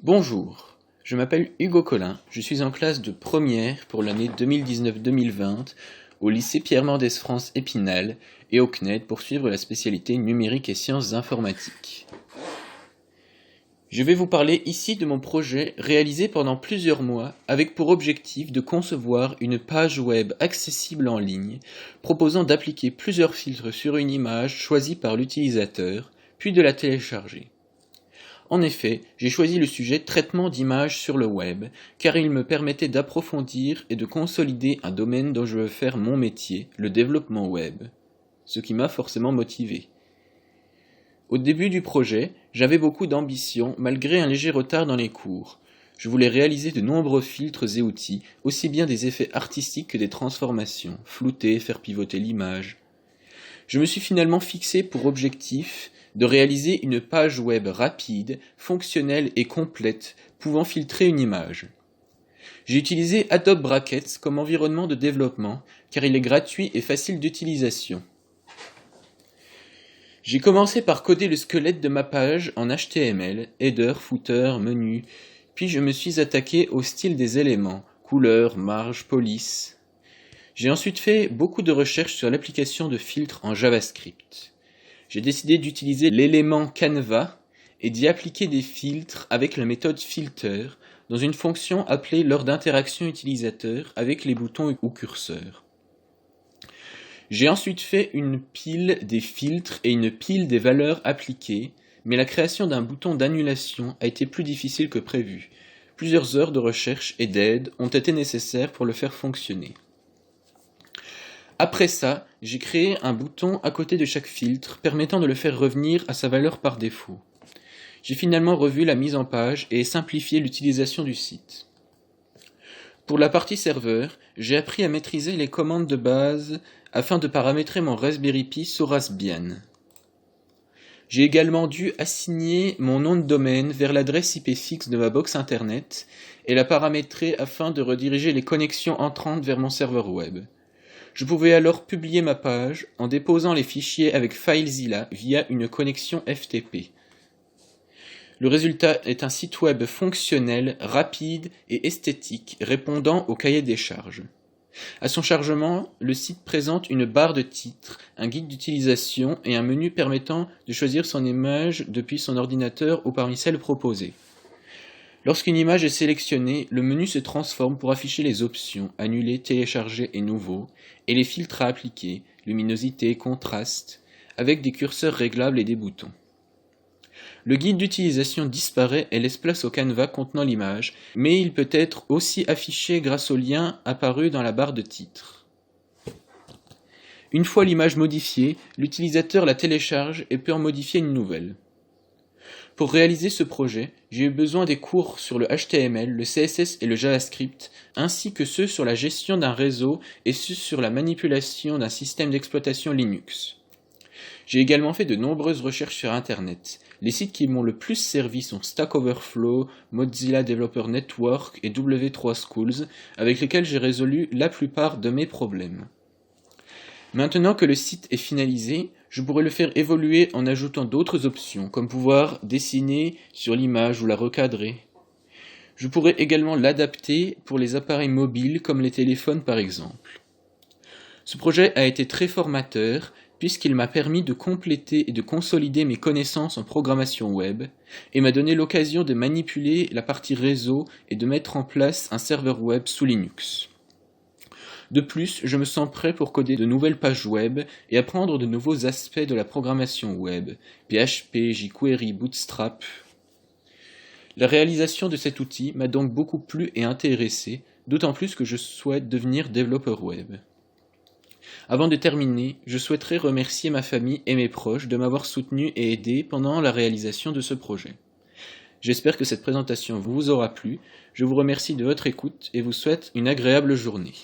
Bonjour, je m'appelle Hugo Collin, je suis en classe de première pour l'année 2019-2020 au lycée Pierre Mendès France Épinal et au CNED pour suivre la spécialité numérique et sciences informatiques. Je vais vous parler ici de mon projet réalisé pendant plusieurs mois avec pour objectif de concevoir une page web accessible en ligne proposant d'appliquer plusieurs filtres sur une image choisie par l'utilisateur puis de la télécharger. En effet, j'ai choisi le sujet traitement d'images sur le web, car il me permettait d'approfondir et de consolider un domaine dont je veux faire mon métier, le développement web, ce qui m'a forcément motivé. Au début du projet, j'avais beaucoup d'ambition malgré un léger retard dans les cours. Je voulais réaliser de nombreux filtres et outils, aussi bien des effets artistiques que des transformations, flouter, faire pivoter l'image. Je me suis finalement fixé pour objectif de réaliser une page web rapide, fonctionnelle et complète, pouvant filtrer une image. J'ai utilisé Adobe Brackets comme environnement de développement, car il est gratuit et facile d'utilisation. J'ai commencé par coder le squelette de ma page en HTML, header, footer, menu, puis je me suis attaqué au style des éléments, couleurs, marge, police. J'ai ensuite fait beaucoup de recherches sur l'application de filtres en JavaScript. J'ai décidé d'utiliser l'élément Canva et d'y appliquer des filtres avec la méthode filter dans une fonction appelée lors d'interaction utilisateur avec les boutons ou curseurs. J'ai ensuite fait une pile des filtres et une pile des valeurs appliquées, mais la création d'un bouton d'annulation a été plus difficile que prévu. Plusieurs heures de recherche et d'aide ont été nécessaires pour le faire fonctionner. Après ça, j'ai créé un bouton à côté de chaque filtre permettant de le faire revenir à sa valeur par défaut. J'ai finalement revu la mise en page et simplifié l'utilisation du site. Pour la partie serveur, j'ai appris à maîtriser les commandes de base afin de paramétrer mon Raspberry Pi sur Raspbian. J'ai également dû assigner mon nom de domaine vers l'adresse IP fixe de ma box internet et la paramétrer afin de rediriger les connexions entrantes vers mon serveur web. Je pouvais alors publier ma page en déposant les fichiers avec FileZilla via une connexion FTP. Le résultat est un site web fonctionnel, rapide et esthétique, répondant au cahier des charges. À son chargement, le site présente une barre de titre, un guide d'utilisation et un menu permettant de choisir son image depuis son ordinateur ou parmi celles proposées. Lorsqu'une image est sélectionnée, le menu se transforme pour afficher les options annuler, télécharger et nouveau, et les filtres à appliquer, luminosité, contraste, avec des curseurs réglables et des boutons. Le guide d'utilisation disparaît et laisse place au canevas contenant l'image, mais il peut être aussi affiché grâce au lien apparu dans la barre de titre. Une fois l'image modifiée, l'utilisateur la télécharge et peut en modifier une nouvelle. Pour réaliser ce projet, j'ai eu besoin des cours sur le HTML, le CSS et le JavaScript, ainsi que ceux sur la gestion d'un réseau et ceux sur la manipulation d'un système d'exploitation Linux. J'ai également fait de nombreuses recherches sur Internet. Les sites qui m'ont le plus servi sont Stack Overflow, Mozilla Developer Network et W3Schools, avec lesquels j'ai résolu la plupart de mes problèmes. Maintenant que le site est finalisé, je pourrais le faire évoluer en ajoutant d'autres options, comme pouvoir dessiner sur l'image ou la recadrer. Je pourrais également l'adapter pour les appareils mobiles comme les téléphones par exemple. Ce projet a été très formateur puisqu'il m'a permis de compléter et de consolider mes connaissances en programmation web et m'a donné l'occasion de manipuler la partie réseau et de mettre en place un serveur web sous Linux. De plus, je me sens prêt pour coder de nouvelles pages web et apprendre de nouveaux aspects de la programmation web, PHP, jQuery, Bootstrap. La réalisation de cet outil m'a donc beaucoup plu et intéressé, d'autant plus que je souhaite devenir développeur web. Avant de terminer, je souhaiterais remercier ma famille et mes proches de m'avoir soutenu et aidé pendant la réalisation de ce projet. J'espère que cette présentation vous aura plu, je vous remercie de votre écoute et vous souhaite une agréable journée.